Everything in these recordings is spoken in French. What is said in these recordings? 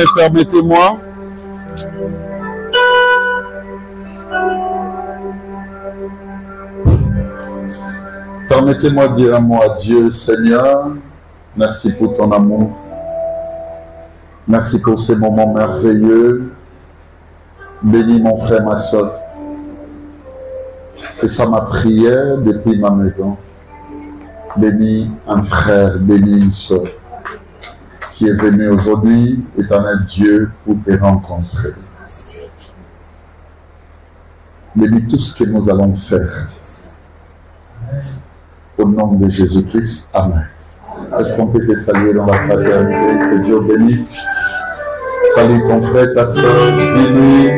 bien-aimés, permettez-moi. Permettez-moi de dire un mot à Dieu. Seigneur, merci pour ton amour. Merci pour ces moments merveilleux. Bénis mon frère, ma soeur. C'est ça ma prière depuis ma maison. Bénis un frère, bénis une soeur qui est venu aujourd'hui, éternel Dieu, pour te rencontrer. Bénis tout ce que nous allons faire. Au nom de Jésus-Christ, Amen. Est-ce qu'on peut se saluer dans la fraternité? Que Dieu bénisse. Salue ton frère, ta soeur, dis-lui.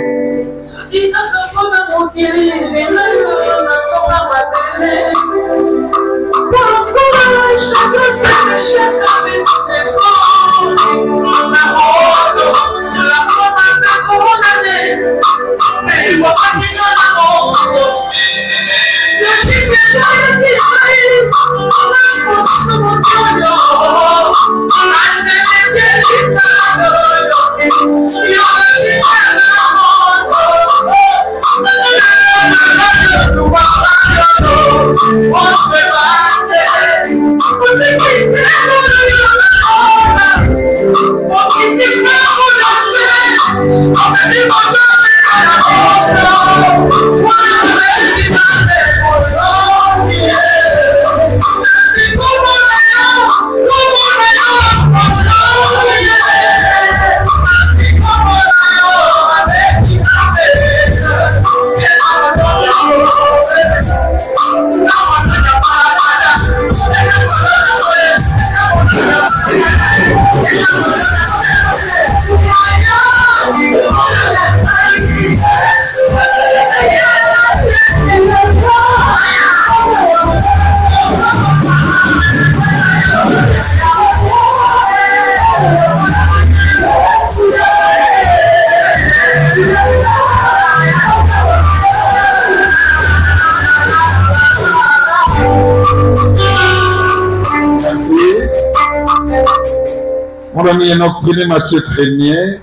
Mon ami Enoch, prenez Matthieu 1er,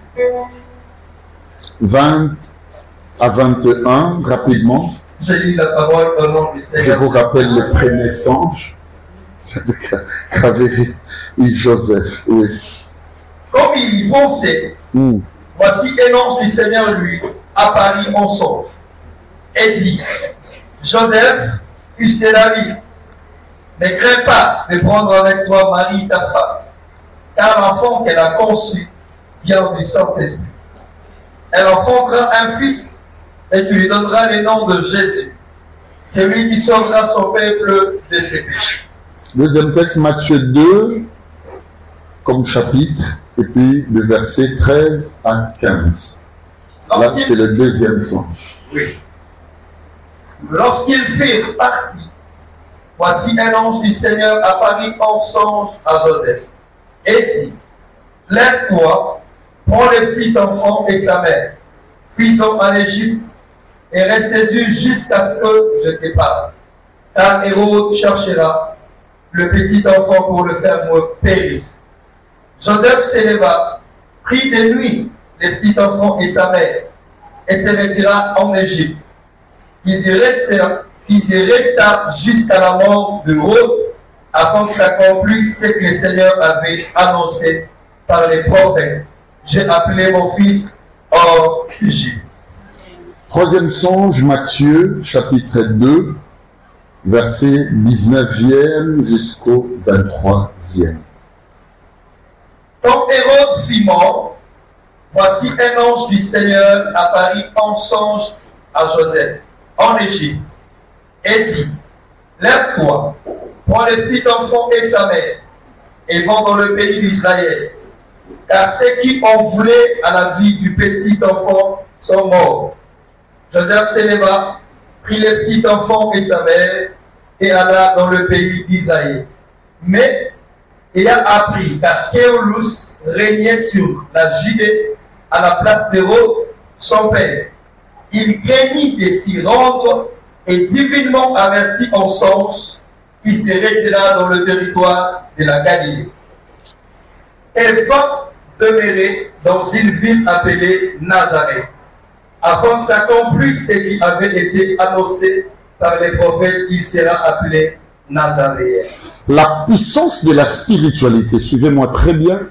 20 à 21, rapidement. Je lis la parole au nom du Seigneur. Je vous rappelle le premier songe qu'avait eu Joseph. Oui. Comme il y pensait, voici un ange du Seigneur lui apparut en songe et dit: Joseph, fils de David, ne crains pas de prendre avec toi Marie ta femme, car l'enfant qu'elle a conçu vient du Saint-Esprit. Elle enfantera un fils et tu lui donneras le nom de Jésus. C'est lui qui sauvera son peuple de ses péchés. Deuxième texte, Matthieu 2, comme chapitre, et puis le verset 13 à 15. Là, c'est le deuxième songe. Oui. Lorsqu'ils furent partis, voici un ange du Seigneur apparut en songe à Joseph et dit: Lève-toi, prends le petit enfant et sa mère, fuis-en en Égypte et restez-y jusqu'à ce que je te parle. Car Hérode cherchera le petit enfant pour le faire périr. Joseph s'éleva, prit de nuit le petit enfant et sa mère, et se retira en Égypte. Il y resta jusqu'à la mort d'Hérode, afin que s'accomplisse ce que le Seigneur avait annoncé par les prophètes: j'ai appelé mon fils hors d'Égypte. Troisième songe, Matthieu, chapitre 2, verset 19e jusqu'au 23e. Quand Hérode fut mort, voici un ange du Seigneur apparut en songe à Joseph, en Égypte, et dit: Lève-toi, prends le petit enfant et sa mère, et va dans le pays d'Israël, car ceux qui ont voulu à la vie du petit enfant sont morts. Joseph s'éleva, prit le petit enfant et sa mère, et alla dans le pays d'Israël. Mais il a appris qu'Archéolus régnait sur la Judée à la place d'Hérode, son père. Il craignit de s'y rendre et divinement averti en songe, il se retira dans le territoire de la Galilée. Et vint demeurer dans une ville appelée Nazareth, afin que s'accomplisse ce qui avait été annoncé par les prophètes, il sera appelé Nazaréen. La puissance de la spiritualité, suivez-moi très bien,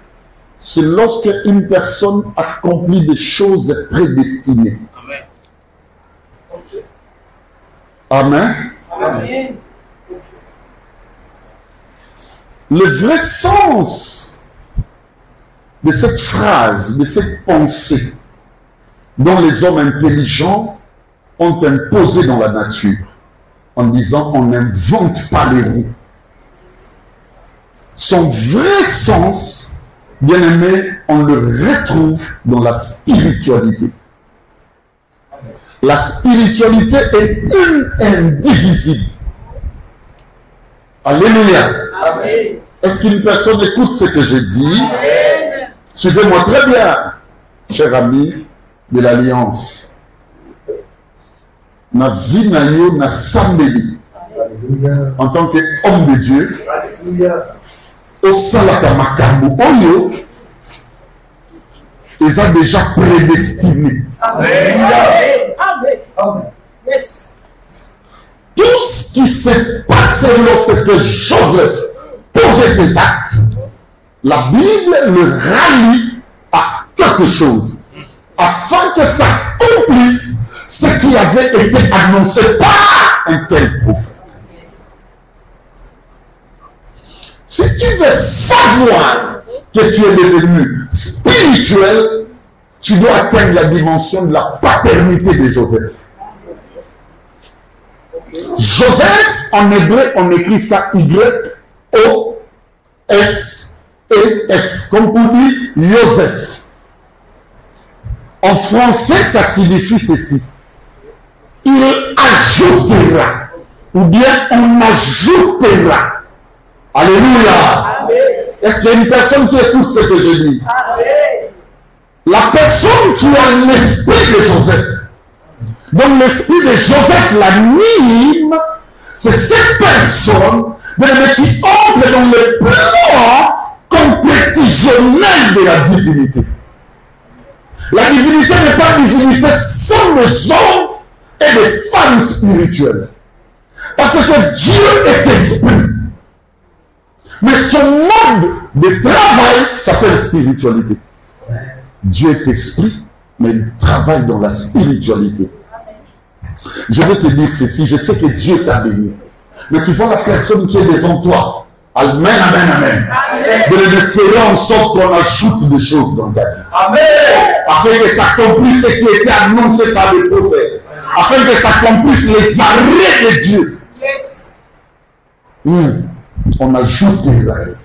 c'est lorsque une personne accomplit des choses prédestinées. Amen. Amen. Le vrai sens de cette phrase, de cette pensée, dont les hommes intelligents ont imposé dans la nature, en disant on n'invente pas les roues. Son vrai sens, bien aimé, on le retrouve dans la spiritualité. La spiritualité est une indivisible. Alléluia. Amen. Est-ce qu'une personne écoute ce que je dis? Amen. Suivez-moi très bien, cher ami de l'Alliance. Ma vie n'a eu na sambeli. En tant qu'homme de Dieu, au salaka makambo oyo, ils ont déjà prédestiné. Amen. Amen. Yes. Tout ce qui s'est passé lorsque Joseph posait ses actes, la Bible le rallie à quelque chose, afin que ça accomplisse ce qui avait été annoncé par un tel prophète. Si tu veux savoir que tu es devenu spirituel, tu dois atteindre la dimension de la paternité de Joseph. Joseph, en hébreu, on écrit ça Y-O-S-E-F, comme pour dire Joseph. En français, ça signifie ceci. Il ajoutera, ou bien on ajoutera. Alléluia. Est-ce qu'il y a une personne qui écoute ce que je dis? Amen. La personne qui a l'esprit de Joseph, donc l'esprit de Joseph l'anime, c'est cette personne qui entre dans le plan complétitionnel de la divinité. La divinité n'est pas une divinité sans les hommes et les femmes spirituelles. Parce que Dieu est esprit. Mais son mode de travail s'appelle spiritualité. Dieu est esprit, mais il travaille dans la spiritualité. Je vais te dire ceci, je sais que Dieu t'a béni. Mais tu vois la personne qui est devant toi. Amen, amen, amen. De le faire en sorte qu'on ajoute des choses dans ta vie. Amen. Afin que s'accomplisse ce qui était annoncé par le prophète. Afin que s'accomplissent les arrêts de Dieu. Yes. On ajoute des rêves.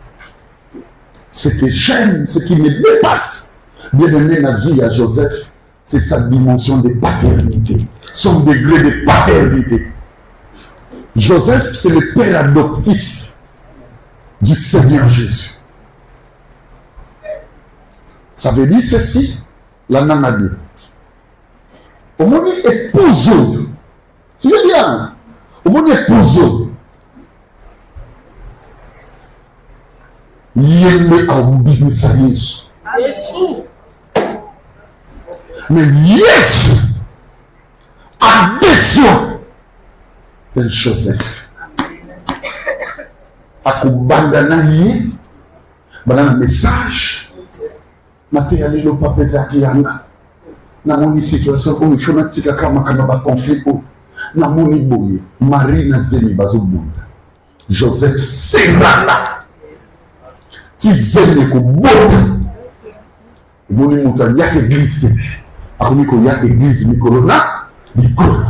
Ce que j'aime, ce qui me dépasse, bien aimé la vie à Joseph, c'est sa dimension de paternité, son degré de paternité. Joseph, c'est le père adoptif du Seigneur Jésus. Ça veut dire ceci, la nanadi. Au moment épouse, tu veux bien, au moment épouse, yembe aubinisa Yesu. Yesu. Mais Yesu a besoin de Joseph. Akubandana ye, banana message. Mate ya lelo papa zaki yanga. Na moni situation comme il faut na tika kama kana ba conflit ko. Na moni boye, Marie na zemi bazobunda. Joseph serata. Tizele ko bota. Moni muta yake glisse. Akomi ko yake église mikolo na mikolo.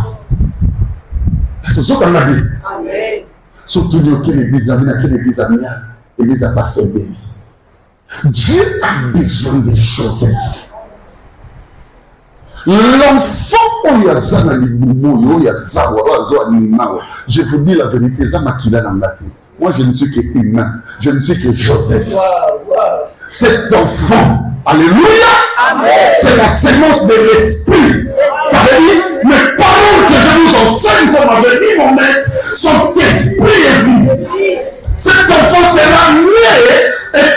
Est-ce que ça dit? Amen. Surtout dans quelle église amène, quelle église amène, église à pasteur béni. Dieu a besoin de Joseph. L'enfant oyazana libumo oyazawa wazo animawa. Je vous dis la vérité, ça makila n'amate. Moi je ne suis que humain, je ne suis que Joseph. Cet enfant, alléluia, Amen. c'est la sémence de l'esprit. Ça veut dire, mes paroles que je vous enseigne, comme avait dit mon maître, sont esprit et vie. Cet enfant sera né et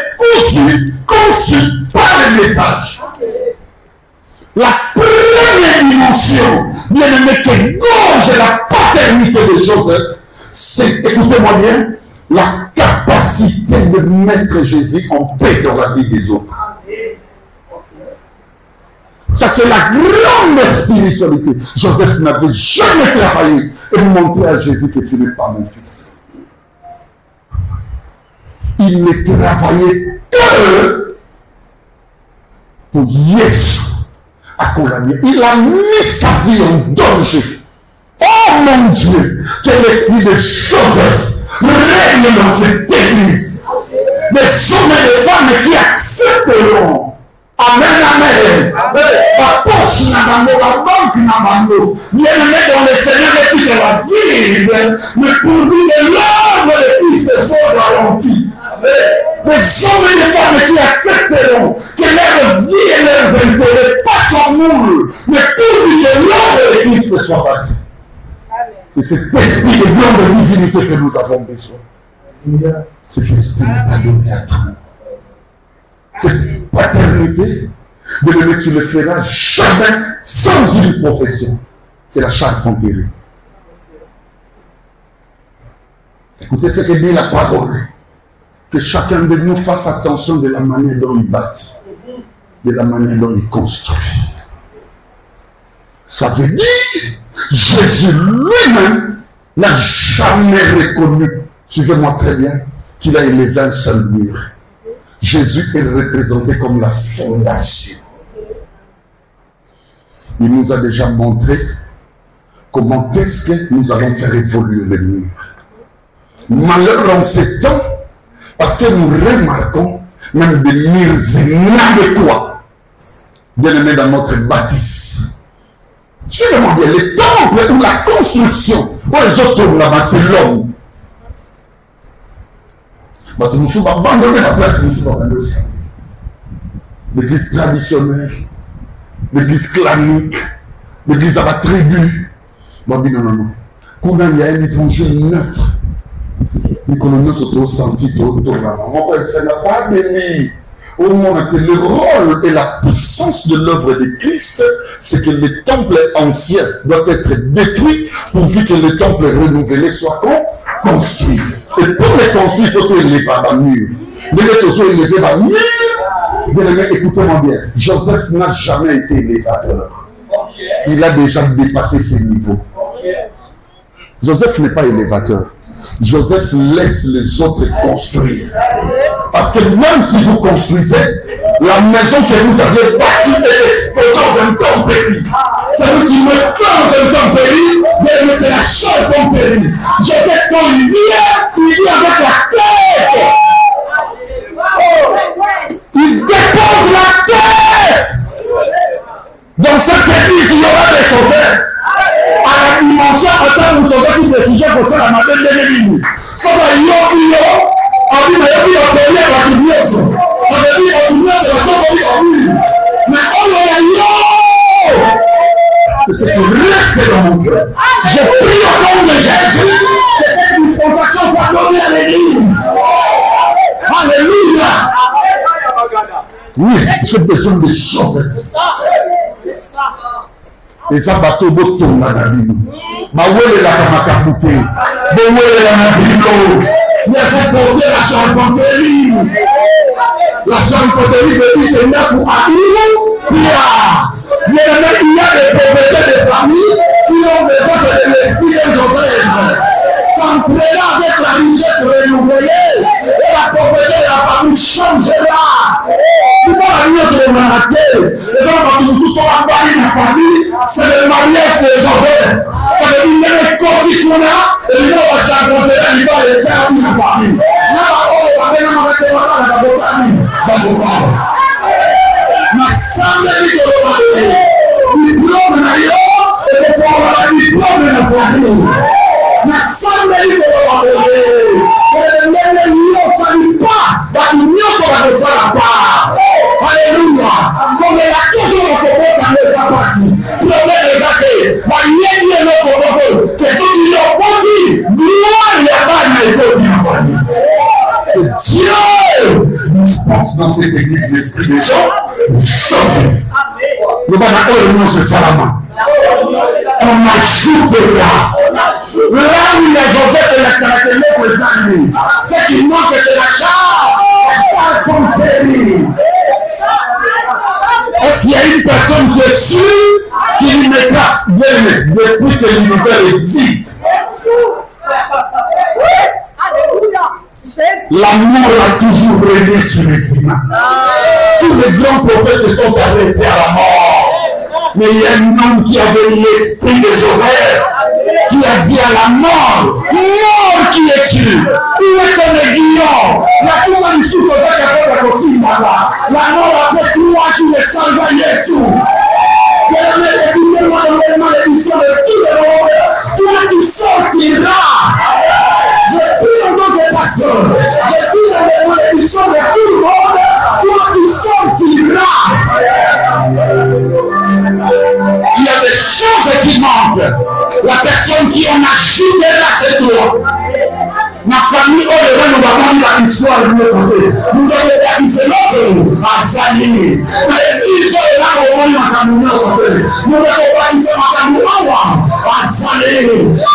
conçu par La première dimension, bien aimé, qui gorge la paternité de Joseph, c'est, écoutez-moi bien, la capacité de mettre Jésus en paix dans la vie des autres. Ça, c'est la grande spiritualité. Joseph n'avait jamais travaillé et montré à Jésus que tu n'es pas mon fils. Il ne travaillait que pour Jésus à Colombie. Il a mis sa vie en danger. Oh mon Dieu, que l'esprit de Joseph règne dans cette église. Des hommes et des femmes qui accepteront. Amen, amen. La poche n'a pas la banque n'a pas bien aimé dans le Seigneur et de la Bible, le pourvu de l'œuvre de Christ soit ralenti. Les hommes et les femmes qui accepteront que leur vie et leurs intérêts pas sont nuls, mais pourvu de l'œuvre de Christ soit bâti. C'est cet esprit de grande divinité que nous avons besoin. Cet esprit n'est pas donné à tout. Cette paternité, de tu ne le feras jamais sans une profession. C'est la charpenterie. Écoutez ce que dit la parole. Que chacun de nous fasse attention de la manière dont il bâtit, de la manière dont il construit. Ça veut dire, Jésus lui-même n'a jamais reconnu, suivez-moi très bien, qu'il a élevé un seul mur. Jésus est représenté comme la fondation. Il nous a déjà montré comment est-ce que nous allons faire évoluer les murs. Malheur en ces temps, parce que nous remarquons même des murs inadéquats, bien aimés dans notre bâtisse. Suivez-moi bien, les temples ou la construction, où les autres tournent là-bas, c'est l'homme. Nous sommes abandonnés la place que nous sommes abandonnés aussi. L'église traditionnelle, l'église clanique, l'église à la tribu. Bon, non. Quand il y a un étranger neutre, les coloniaux sont trop sentis, trop là. Mon père, ça n'a pas béni. Au monde, le rôle et la puissance de l'œuvre de Christ, c'est que le temple ancien doit être détruit pourvu que le temple renouvelé soit construit. Et pour le construire, il faut qu'il élevé par le mur. Les autres élevé par le mur. Bien, écoutez-moi bien. Joseph n'a jamais été élévateur. Il a déjà dépassé ses niveaux. Joseph n'est pas élévateur. Joseph laisse les autres construire. Parce que même si vous construisez, la maison que vous avez bâtie est exposée dans un temps péri. C'est vous qui me faites dans un temps péri, mais c'est la seule temps péri. Joseph, quand il vient avec la tête. Il dépose la tête. Dans cette église, il y aura des Joseph. À la dimension, attends, nous avons une décision pour ça, la matin de l'ennemi. Ça va, on dit, mais il y a un pays à la dimension. On a dit, on dit, c'est la tombe, mais on a c'est ce qui reste dans mon cœur. Je prie au nom de Jésus que cette dispensation soit donnée à l'église. Alléluia. Oui, j'ai besoin de choses. C'est ça. Et ça bateau boto na nabi. Mawele la kamakabute. Mawele la nabilo. Laissez porter la charpenterie. La charpenterie veut dire qu'il y a pour habiller. Il y a des propriétaires des familles qui ont besoin de l'esprit de Joseph. S'entraîner avec la richesse renouvelée et la propriété de la famille changera. Pourquoi la nuit se démarquer? Les gens quand nous sommes en bas de la famille, c'est le mariage de Joseph. Ça veut dire même quand il qu'on a, et il va s'accommoder, il va être à la famille. Là, on va bien en rester dans la famille. Ma femme est dit diplôme d'ailleurs, et il faut avoir un diplôme de la famille. Ma femme est dit et même l'union famille pas, l'union sera de ça la part. Alléluia. Comme elle a toujours le combat dans les capacités. Problème des actes. Ma yéni est le combat. Que ceux qui l'ont pas dit, gloire il y a pas de l'école de la famille. Que Dieu nous pense dans cette église l'esprit des gens. Joseph. Le Bana Oyo se salama. On ajoutera. Là où il y a Joseph et l'excellent présent, ce qui manque, c'est la charge. Est-ce qu'il y a une personne qui est sûre qui lui mettra bien depuis que l'univers existe? L'amour a toujours régné sur les ciments. Tous les grands prophètes se sont arrêtés à la mort. Mais il y a un homme qui avait l'esprit de Joseph, qui a dit à la mort, mort qui es-tu? Où est ton aiguillon? La cosa di su cosa che aveva così, ma la mort après 3 jours et 100 ans, Jésus. Que la malédiction de tout le monde, toi tu sortiras. Je prie en tant que pasteur, je prie dans les malédictions de tout le monde, toi tu sortiras. Il y a des choses qui manquent. La personne qui en ajoutera, c'est toi. Ma famille, nous avons la histoire de nos santé. Nous avons réalisé l'autre à Sali. Mais ils sont là au moins dans la communion santé. Nous avons réalisé ma communion à Sali.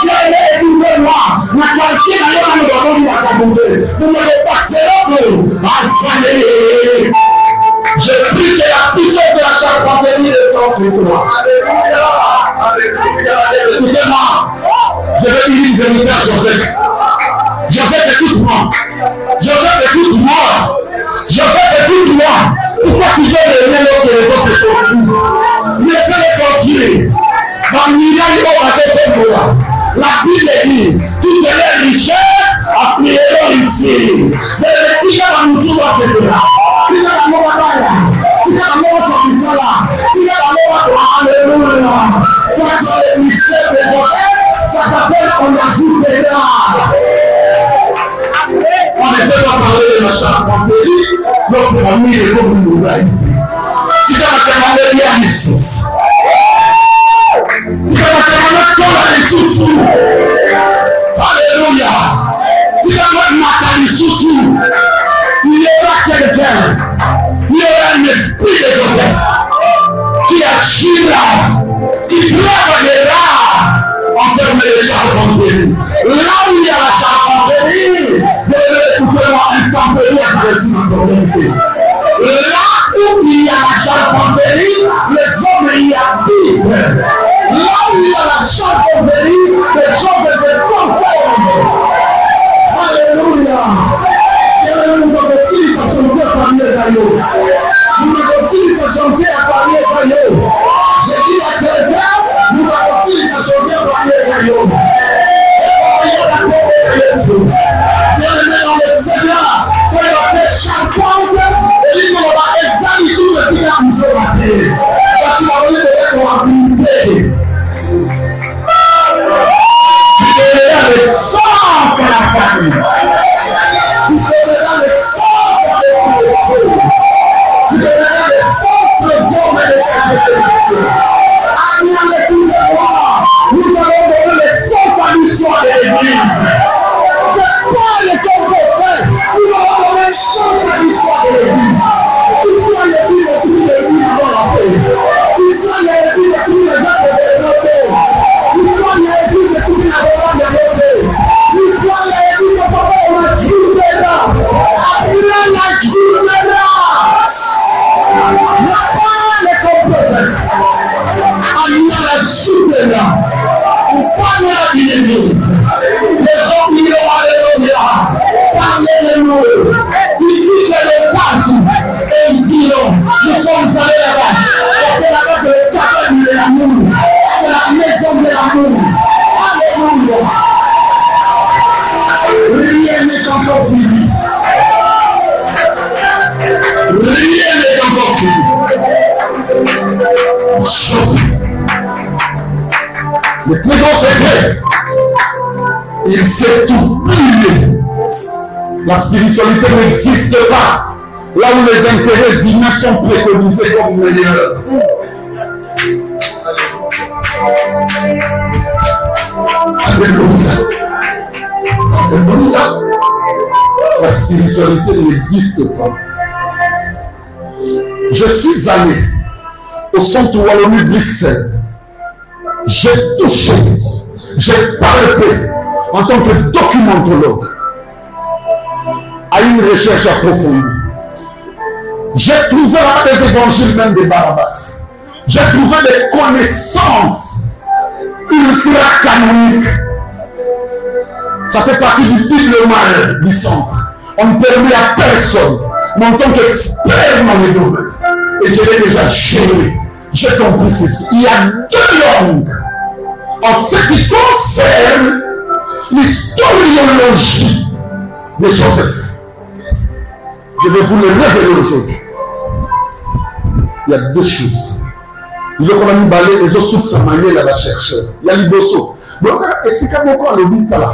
Il y a des moi. Ma quartier, nous avons la communion. Nous avons passé l'autre à Sali. Je prie que la puissance de la charpenterie descende sur toi. Écoutez-moi, je vais dire une vérité à Joseph. Joseph, écoute-moi. Joseph, écoute-moi. Joseph, écoute-moi. Pourquoi tu veux aimer l'autre et les autres te confient? Laissez-les confier. Dans Miraille, on va faire la Bible dit, toutes les richesses afflueront ici. Mais les filles dans nous sont à ce là. Qui dans la mort à qui dans la mort à Misala, qui dans la mort à Alléluia. Quels sont les mystères de Joseph? Ça s'appelle on ajoute des là. On ne peut pas parler de la charpenterie lorsque la mire est comme une ouvraïté. Si tu as demandé rien à Jésus. Si tu as demandé quoi à Jésus. Alléluia. Si tu as demandé à Jésus, il y aura quelqu'un, il y aura un esprit de Joseph qui agira, qui travaillera en termes de charpenterie. Là où il y a la charpenterie, écoutez-moi, un tempéré à travers ma communauté. Là où il y a la charpenterie, les hommes y habitent. Là où il y a la charpenterie, les hommes se conforment. Alléluia. Nous devons aussi chanter à parmi les aïeux. Nous devons aussi chanter à parmi les aïeux. J'ai dit à quelqu'un, nous devons aussi chanter à parmi les aïeux. Bien-aimé dans le Seigneur, frère, on est charpente et il nous va examiner tout ce qu'il a nous fait. Parce qu'il a voulu de l'habilité. Tu donneras le sens à la famille. Tu donneras le sens à l'éducation. Tu donneras le sens aux hommes et les éducations. Amis, écoutez-moi, nous allons donner le sens à l'histoire de l'Église. Pas les prophètes, nous allons donner le sens à l'histoire de l'Église. L'histoire de l'Église est sur l'Église avant la paix. L'histoire de l'Église est sur les actes de développé. L'histoire de l'Église est sur les actes de développé. L'histoire de l'Église est sur la Judéa. Après la Judéa, la parole est complète. Après la Judéa, on parle de l'Église. Les hommes y ont alléluia. Parlez-le-nous. Ils disent le partout. Et ils disent, nous sommes allés là-bas. Parce que là-bas, c'est le café de l'amour. C'est la maison de l'amour. Alléluia. Rien n'est encore fini. Rien n'est encore fini. Le plus grand secret, il sait tout plier. La spiritualité n'existe pas là où les intérêts humains sont préconisés comme meilleurs. Alléluia. Alléluia. La spiritualité n'existe pas. Je suis allé au centre Wallonie Bruxelles, j'ai touché, j'ai palpé en tant que documentologue à une recherche approfondie. J'ai trouvé des évangiles même de Barabbas. J'ai trouvé des connaissances ultra canoniques. Ça fait partie du bibliomaire du centre. On ne permet à personne, mais en tant qu'expert dans les domaines, et je l'ai déjà géré, j'ai compris ceci. Il y a deux langues en ce qui concerne l'historiologie de Joseph. Je vais vous le révéler aujourd'hui. Il y a deux choses. Il y a quand même balé les autres sous sa manière là-bas chercheur. Il y a l'Ibosso. Donc, et c'est comme encore le but là.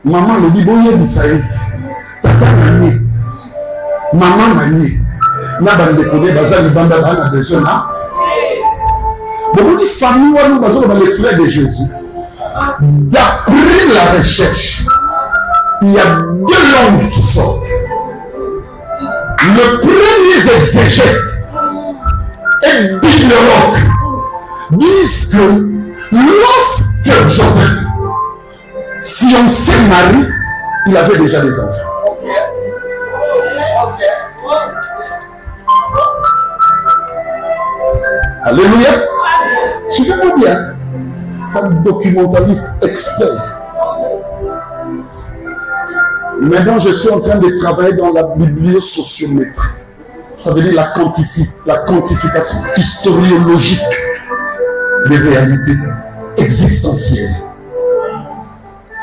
Maman le dit boye bisaï. Tata nani. Maman nani. Na bande connaît bazar libanda bana besoin là. Beaucoup de familles ou nous basons dans les frères de Jésus. D'après la recherche, il y a deux langues qui sortent. Le premier exégète et bibliologue disent que lorsque Joseph fiancé Marie, il avait déjà des enfants. Alléluia. Suivez-moi bien. C'est un documentaliste expert. Maintenant, je suis en train de travailler dans la bibliosociométrie. Ça veut dire la quantification historiologique des réalités existentielles.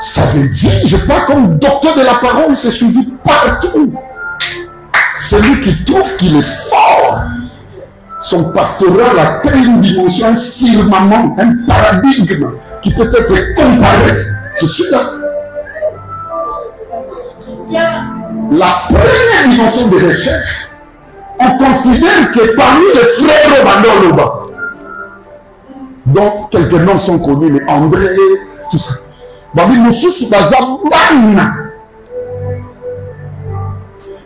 Ça veut dire, je parle comme docteur de la parole, c'est suivi partout. Celui qui trouve qu'il est fort, son pastoral atteint une dimension, un firmament, un paradigme qui peut être comparé. Je suis là. La première dimension de recherche, on considère que parmi les frères Bandoloba, dont quelques noms sont connus, mais André, tout ça, Babi Moussous Bazabana.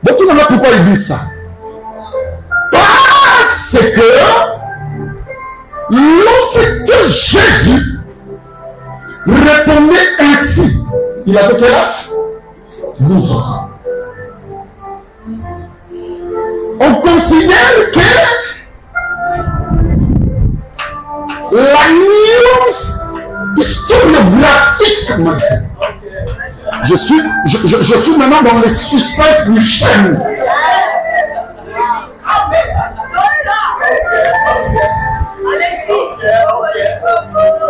Donc, tu vois pourquoi il dit ça? Parce que lorsque Jésus répondait ainsi, il avait quel âge? 12 ans. On considère que la nuance historiographique, je suis maintenant dans les suspens du chêne.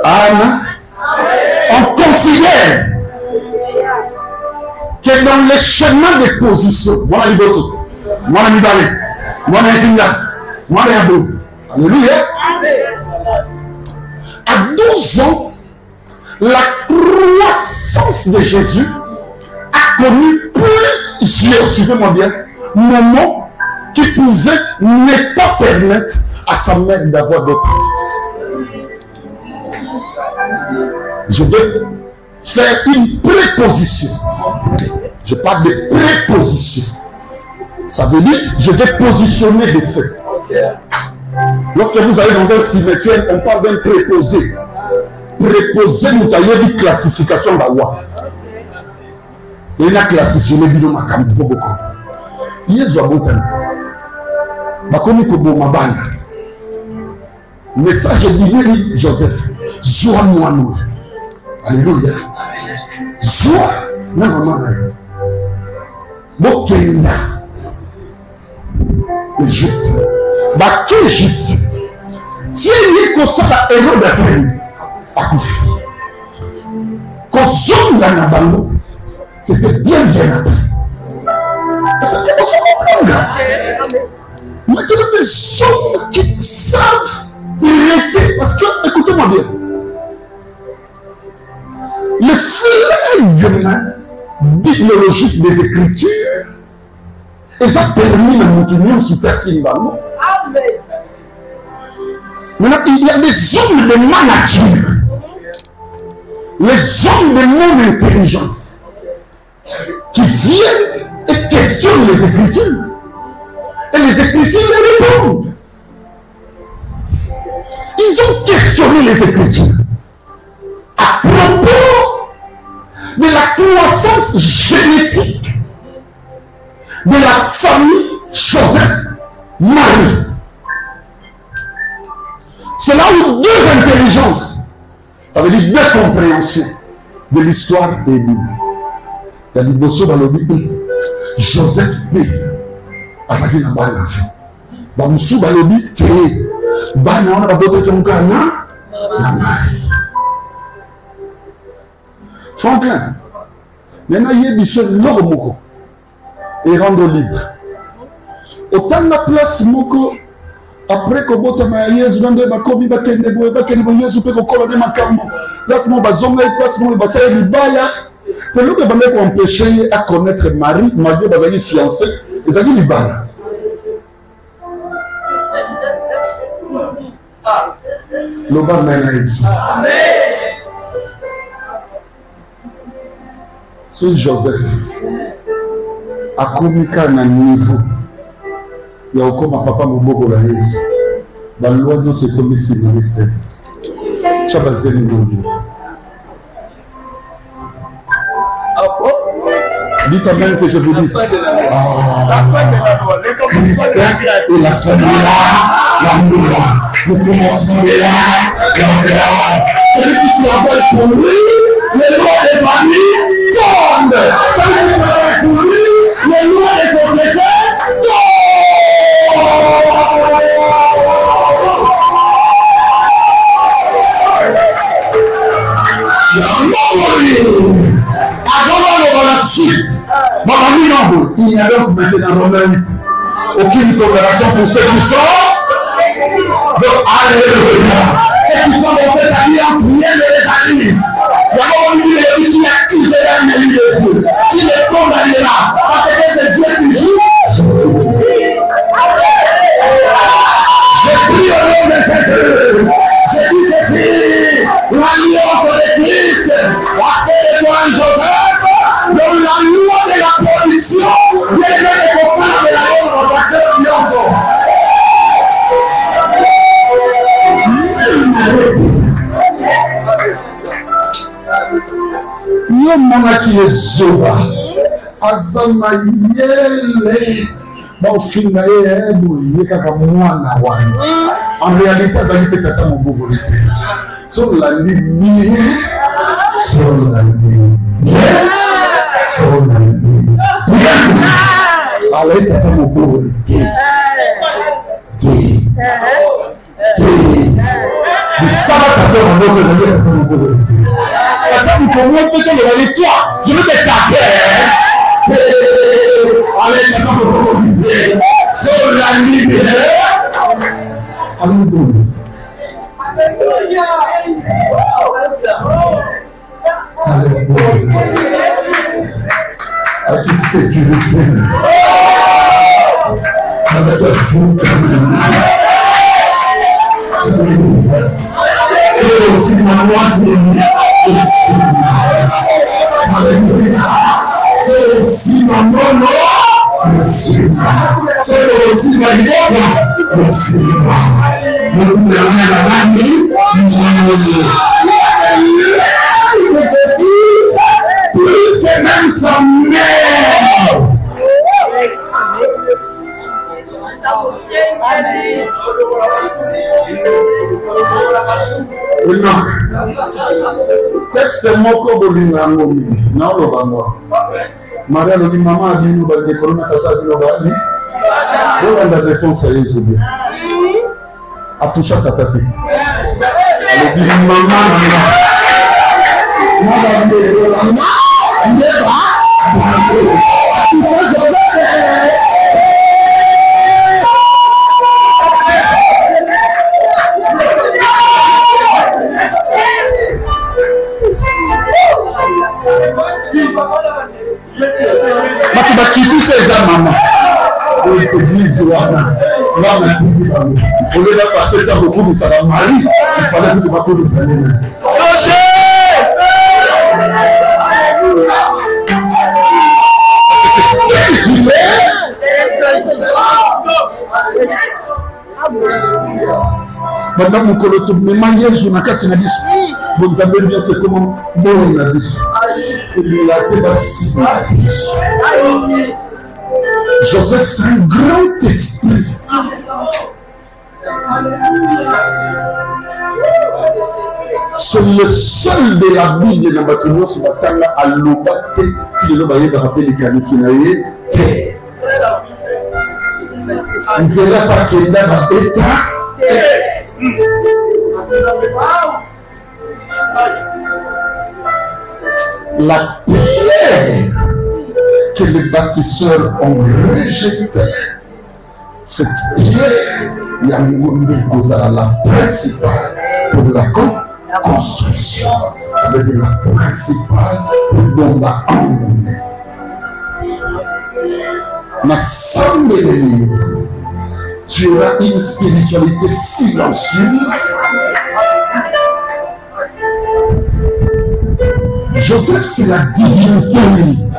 Amen. On considère que dans les chemins de position, moi je bosse, moi je m'y moi je m'y moi je m'y alléluia. À 12 ans, la croissance de Jésus a connu plusieurs, suivez-moi bien, moments qui pouvaient ne pas permettre à sa mère d'avoir d'autres fils. Je vais faire une préposition. Je parle de préposition. Ça veut dire, je vais positionner des faits. Lorsque vous allez dans un cimetière, on parle d'un préposé. Préposé, nous avons une classification d'Awa. Il a classifié les bidons à Kambo. Il est à bon temps. Bakomi Kobo Mabana. Message de Joseph. Zoua Mouanou. Alléluia. Zoua. Non, maman. Bokenda. Égypte. Baki Égypte. Tiens, il y a ça la héros d'Afrique. Akufi. Kozonga na bango. C'était bien appris. C'était pour se comprendre. Maintenant, les hommes qui savent traiter, parce que, écoutez-moi bien, le flegme bibliologique des Écritures, ils ont permis de maintenir sous ta Simba. Maintenant, il y a des hommes de ma nature, les hommes de mon intelligence, qui viennent et questionnent les Écritures. Et les Écritures les répondent. ils ont questionné les Écritures à propos de la croissance génétique de la famille Joseph-Marie. C'est là où deux intelligences, ça veut dire deux compréhensions de l'histoire des Bibles. Il y a des bossos dans le Bible. Joseph P. Asaki na bana l'enfant. Bamusu balobi te. Bana on a babote tonga na Marie. Franklin. Maintenant il y a du seul moko et rendre libre. Autant la place moko. Après que bota ma Yesu nande bakomi bakende boye bakende boye Yesu pe ko kola de makambo. Place mo bazonga place mo basaya libaya. Pendant que bande ko empêcher à connaître Marie, Marie bazali fiancé, ezali libaya. Loba mena Yesu. Amen. C'est Joseph. A komika na niveau. Il y a encore ma papa Moboko la Yesu. Dans le loi de ce commissaire ministère. Chabazeli Mbogo. Dites à même que je vous dis. La fin de la loi. Ministère et la fin de la loi. Nous commençons de là. Celui qui travaille pour lui, les lois des familles tombent. Celui qui travaille pour lui, les lois des sociétés tombent. Il n'y a donc maintenant Romain aucune tolération pour ceux qui sont. Donc, alléluia. Ceux qui sont dans cette alliance, rien ne les anime. Il y a un moment qui a Israël et l'Église, qui les condamnera parce que c'est Dieu qui joue. Je prie au nom de Jésus. Je dis ceci, l'alliance de l'Église, appelle-toi Joseph, dans la loi de la production, les gens qui concernent la loi de la production. Yo mwana ki ezoba azama yele baofinga ye ebo ye kaka mwana wana en réalité azali pe tata mobogoli te solandi bien solandi bien solandi bien alai tata mobogoli te Sama tata mobogoli te tata mobogoli te Tata mobogoli te tata toi je vais te taper allez tata mobogoli te solandi bien alléluia. À qui sécurité. Avec un fou c'est aussi ma voisine. Alléluia. C'est aussi ma maman. C'est aussi ma gueule. Plus que même sa mère. C'est mon cobolina ngomi. Non, le bango. Maria le dit maman a dit nous va décorer ma tata de l'obali. On a des réponses à les oublier. A touché ta tata. Elle dit maman. Tu vas quitter ces maman. C'est l'église. On les a passé dans beaucoup de sa Marie. Il fallait que tu vas pour les années. Madame Mokoloto, mais Yesu na kati na biso. Vous savez bien c'est comment bon na biso. Il a été bassi na biso. Joseph, c'est un grand esprit. C'est le seul de la Bible dans Batuno, c'est Batanga à l'Obate, si le Baye va rappeler les Kanisinaye. Il ne verra pas qu'il y a un état. La pierre que les bâtisseurs ont rejetée, cette pierre, il y a la principale pour la construction. Ça veut dire la principale pour la âme. Ma somme de l'ennemi, tu auras une spiritualité silencieuse. Joseph, c'est la divinité. Amen.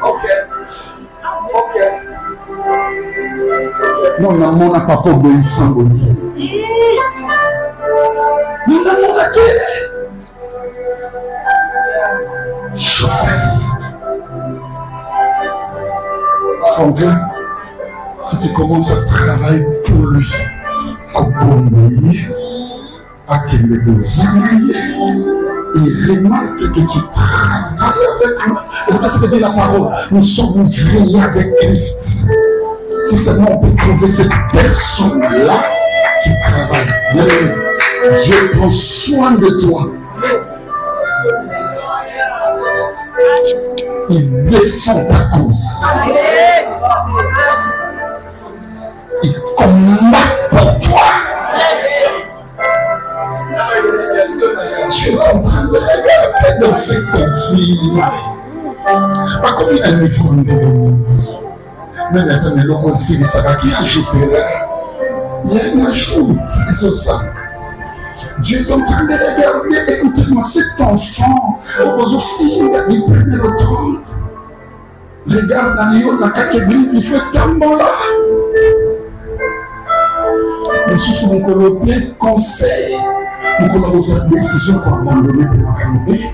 Ok. Mon amour n'a pas obéissant au Dieu. Mon amour a été. Joseph. Franklin, si tu commences à travailler pour lui, à obéir, à qu'il me désigne, il remarque que tu travailles avec lui. Et pourquoi ça veut dire la parole? Nous sommes vrillés avec Christ. Si seulement on peut trouver cette personne-là qui travaille. Dieu prend soin de toi. Il défend ta cause. Il combat pour toi. Tu es en train de regarder dans ces conflits. Pas comme il a mis pour un bébé. Mais les amis, l'on aussi, ça va qui ajoutera. Il y a une ajoute, c'est ça. Dieu est en train de regarder, écoutez-moi, cet enfant, aux filles, il prend le 30. Regarde dans la catégorie, il fait tambola. Nous sommes mon colloque conseil. Nous avons fait une décision pour abandonner pour ma famille.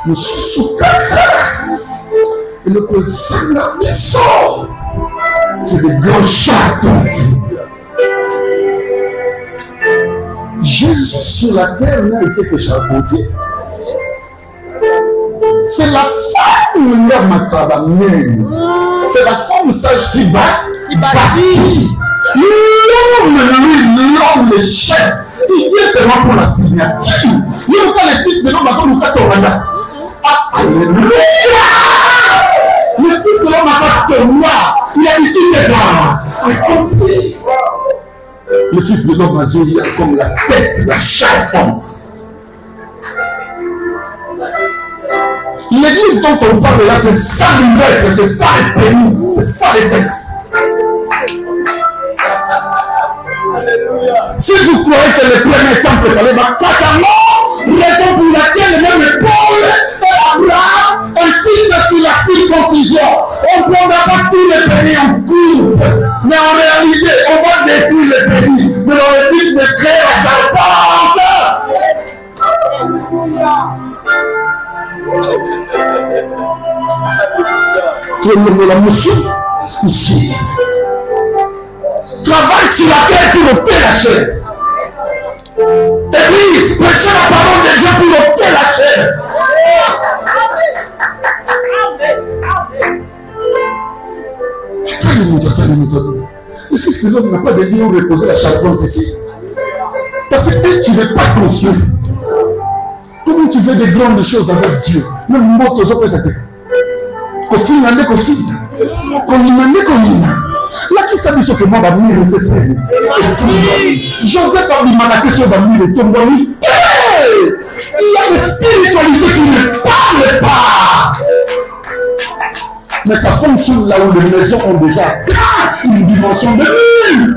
Nous sommes sous terre. Et le conseil n'a sort. C'est des grands chatons. Jésus sur la terre n'a été que charpentier. C'est la femme leur matzabamé. C'est la femme sage qui bâtit. L'homme, le chef, il vient seulement pour la signature. Il n'y a pas les fils de l'homme, ils sont Torana. Alléluia! Le fils de l'homme a il a dit tout est là. Le fils de l'homme il a comme la tête, la charpence. L'église dont on parle là, c'est ça l'univers, c'est ça les pénis, c'est ça les sexes. Si vous croyez que le premier temple fallait battre raison pour laquelle même Paul et Abraham insistent sur la circoncision. On ne prendra pas tous les pénis en cours, mais en réalité, on va détruire les pénis. Mais dans le but de créer la charpente. Tu es le la mousson ici. Travaille sur la terre pour ôter la chair. Église, prêchez la parole de Dieu pour ôter la chair. Attends. Le fils de l'homme n'a pas de lieu où reposer la charpente ici. Parce que tu ne veux pas construire. Comment tu veux des grandes choses avec Dieu? Même moi, tu as fait là qui s'habille sur que moi va venir c'est ça. Joseph a mis malaké sur va venir et tombe. Il y a des spiritualités qui ne parlent pas. Mais ça fonctionne là où les maisons ont déjà une dimension de vie.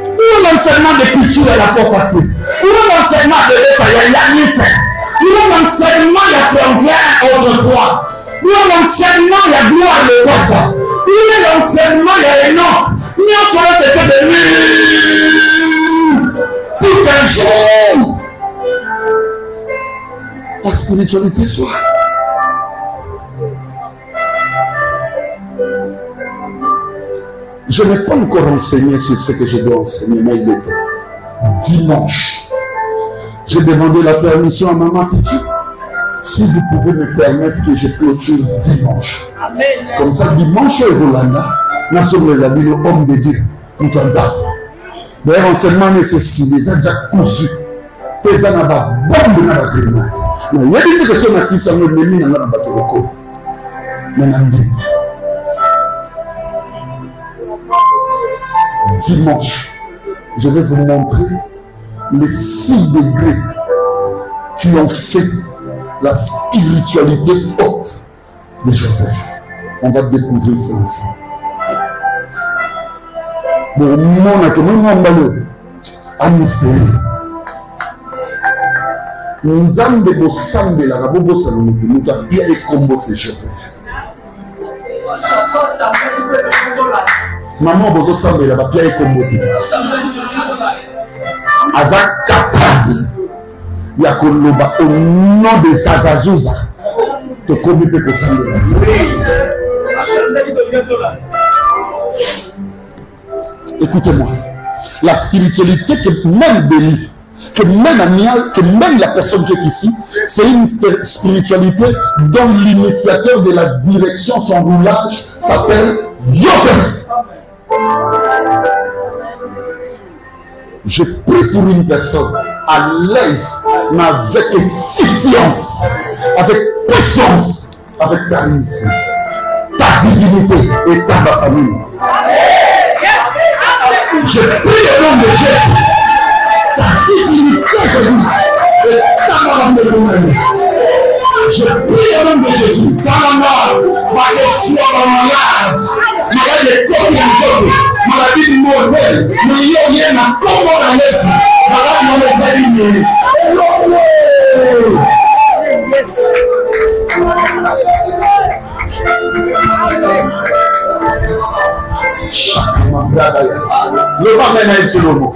Où l'enseignement de culture est la fois passée. Où l'enseignement de l'État, il y a l'État. Où l'enseignement de la frontière autrefois. Où est l'enseignement, il y a gloire de quoi ça? Où est l'enseignement, il y a les noms. Nous sommes c'était de lui. Tout un jour. La spiritualité soit. Je n'ai pas encore enseigné sur ce que je dois enseigner, mais il est temps. Dimanche, j'ai demandé la permission à Maman Titi. Si vous pouvez me permettre que je clôture dimanche. Amen. Comme ça, dimanche, Rolanda, nous sommes les amis, l'homme de Dieu. Nous sommes là. D'ailleurs, enseignement nécessaire, les gens déjà cousus. Les gens n'ont pas bombe dans la grenade. Mais il y a des questions à 600 000 ennemis dans la bateau. Dimanche, je vais vous montrer les 6 degrés qui ont fait la spiritualité haute de Joseph. On va découvrir ça ensemble. Bon, mon accueil, un mystère. Nous avons des beaux sambe la rabobo salon, nous avons bien les combos, c'est Joseph. Maman, vous sambe la bien les combos. Azak capable. Yakoloba au nom de Zazazuza. Te commis que ça. Écoutez-moi. La spiritualité que même bénie, que même Amial, que même la personne qui est ici, c'est une spiritualité dont l'initiateur de la direction, son roulage, s'appelle Joseph. Je prie pour une personne à l'aise, mais avec efficience, avec puissance, avec charisme. Ta divinité et ta famille. Je prie au nom de Jésus. Ta divinité, je dis, et ta famille. Je prie au nom de Jésus. Dans la mort, va le soir dans mon âme. Malade de côté en côté. Maladie du modèle. Mais il y a rien à comment la laisse. Malade dans les alignés. Le pas même sur le mot.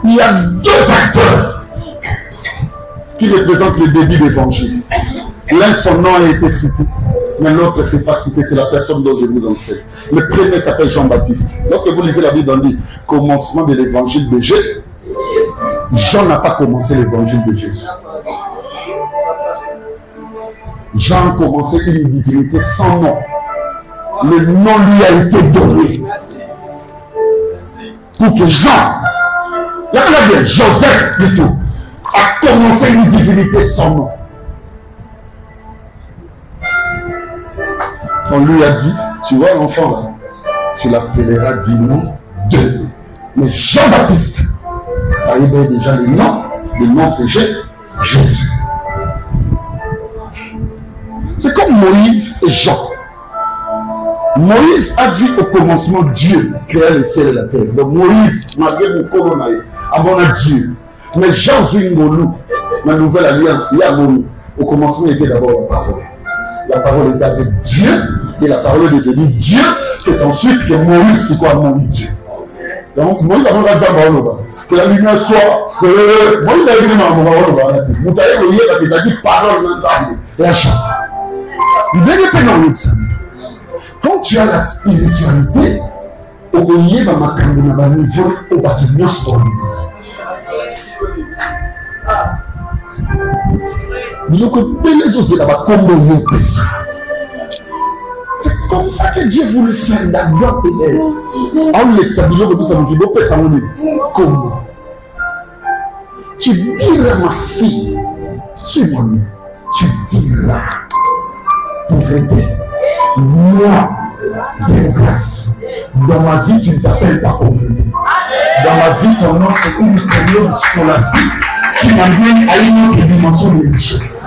Il y a 2 acteurs qui représentent le début de l'évangile. L'un, son nom a été cité, mais l'autre, c'est pas cité, c'est la personne dont je vous enseigne. Le premier s'appelle Jean-Baptiste. Lorsque vous lisez la Bible, on dit commencement de l'évangile de Jésus. Jean n'a pas commencé l'évangile de Jésus. Jean a commencé une divinité sans nom. Le nom lui a été donné. Pour que Jean, il y a bien Joseph plutôt, a commencé une divinité sans nom. On lui a dit, tu vois l'enfant là, tu l'appelleras du nom de. Mais Jean-Baptiste, il y avait déjà le nom c'est Jésus. C'est comme Moïse et Jean. Moïse a vu au commencement Dieu créer le ciel et la terre. Donc Moïse, malgré mon colonel, a mon Dieu. Mais Jean Zingolou, la nouvelle alliance, il y a Moïse. Au commencement, il était d'abord la parole. La parole était avec Dieu, et la parole est devenue Dieu. C'est ensuite que Moïse, c'est quoi Moïse Dieu. Donc Moïse a dit que la lumière soit. Moïse a dit que la parole est quand tu as la spiritualité, au niveau de c'est comme ça que Dieu voulait faire d'Adam et Ève. Comment? Tu diras ma fille, suis mon nom, tu diras pour rester. Moi, de grâce. Dans ma vie, tu ne t'appelles pas pauvreté. Dans ma vie, ton nom, c'est une période scolastique qui m'amène à une autre dimension de richesse.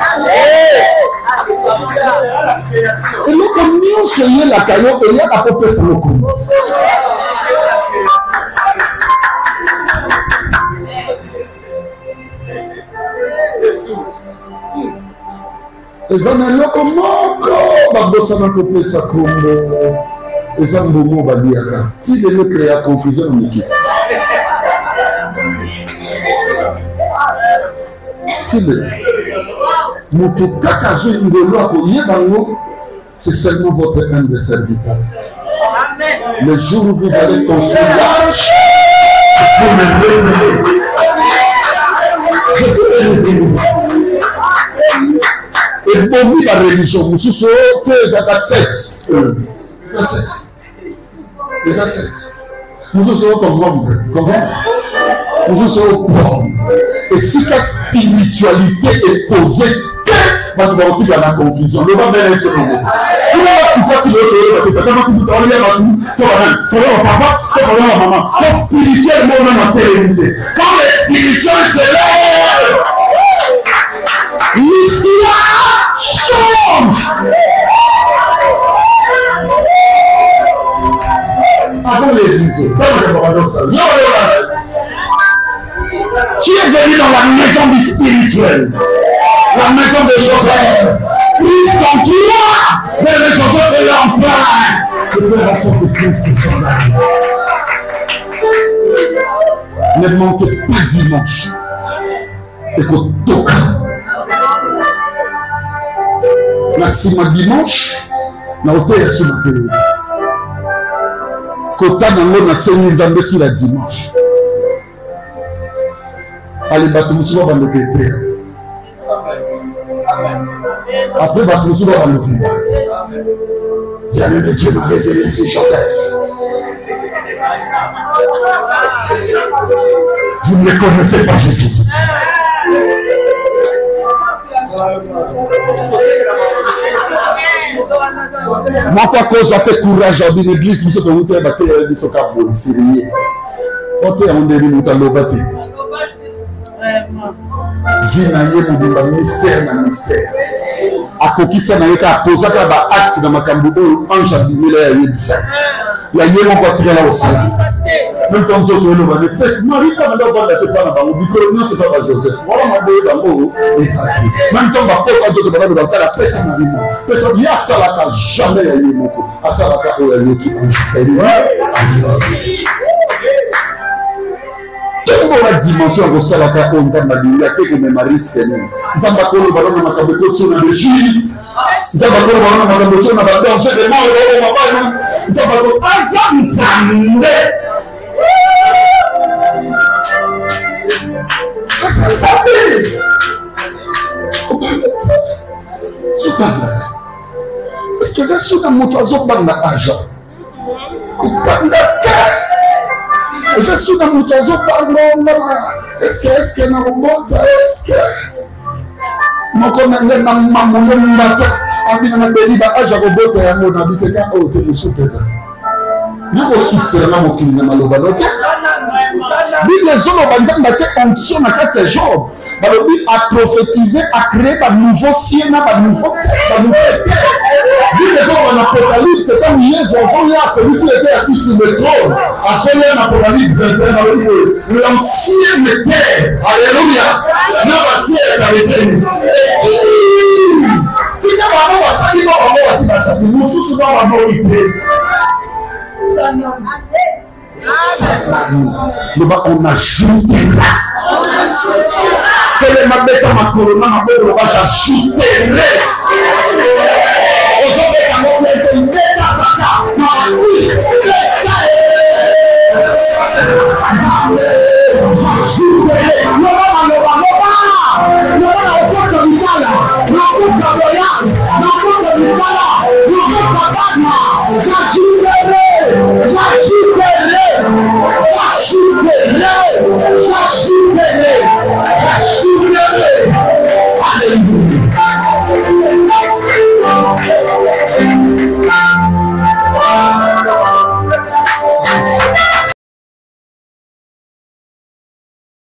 Et nous, comme nous, soyons la caillou, et il y a à peu près ça le coup. eza na eloko moko babosana kopesa kombo eza mbongo baliaka ti lelo créa confusion na mokili ti lelo moto kaka azwi ngolo akoyeba ngo c'est seulement votre humble serviteur. Le jour où vous allez construire l'arche pour me révéler, je vais me révéler. Et bon, la religion, nous sommes que à 7. Les assets. Nous sommes comme nous sommes comme. Et si la spiritualité est posée, tu vas la confusion. Le va bien être le mot. Tu vas tu maman. Quand spirituellement, on a matérialité. Quand le spirituel se lève, l'histoire change. Avant l'église, tu es venu dans la maison du spirituel, la maison de Joseph. Christ en toi, mais le Joseph est en plein. Je fais en sorte que Christ s'en aille. Ne manquez pas dimanche. Et qu'on toque. La semaine dimanche, na hôtel sur ma télé. Kota nango na seni nzambe sur la dimanche. Allez, Batoussou va nous péter. Après, Batoussou va nous péter. Bien aimé Dieu m'a révélé, c'est Joseph. Vous ne le connaissez pas, Jésus. Moi, pas cause de courage à l'église, nous sommes tous les bâtés, nous sommes tous les Syriens. Quand on est venu à l'obâté. Vie na ye mobimba mystère na mystère. Akokisa na ye ka posaka ba acte na makambo oyo ange abimela ya yebisa. Ya ye moko atikala osala. Même quand tu es là, mais pèse Marie comme là on va te parler dans le micro, non c'est pas pas Joseph. Voilà ma boye dans mo exact. Même quand va pèse Dieu te parler dans la pèse Marie. Pèse ya sala ka jamais ya ye moko. Asala ka o ya yo ki. C'est lui. Tout la dimension de Salaka on va m'admirer que mes maris seigneur. Zamba kolo balona makabeko tsona de Julie. Zamba kolo balona makabeko tsona ba danger de mort au mabana. Zamba kolo azam zambe. Azambe. Subhana. Est-ce que ça sous dans moto azobanda aja? Kubanda je suis dans mon oiseau par est-ce que na robota est-ce que mon connaît na maman mata abi na beli ba aja robota ya mona biteka o te musupeza niko succès na mokili na maloba donc Bible zolo banzamba te onction na kati ya Job balobi a prophétiser a créer ba nouveau ciel na ba nouveau Bible zolo en Apocalypse c'est comme Jésus a celui qui était assis sur le trône a celui en Apocalypse 21 l'ancien terre alléluia na ba ciel na leseni fina ba ba sali ba ba sali ba sali mususu ba ba morite on ajoutera. Quelle est ma bête à ma corona, ma bête on va j'ajouterai. Aux hommes à mon bête, une bête à Saka, ma bouche, j'ajouterai.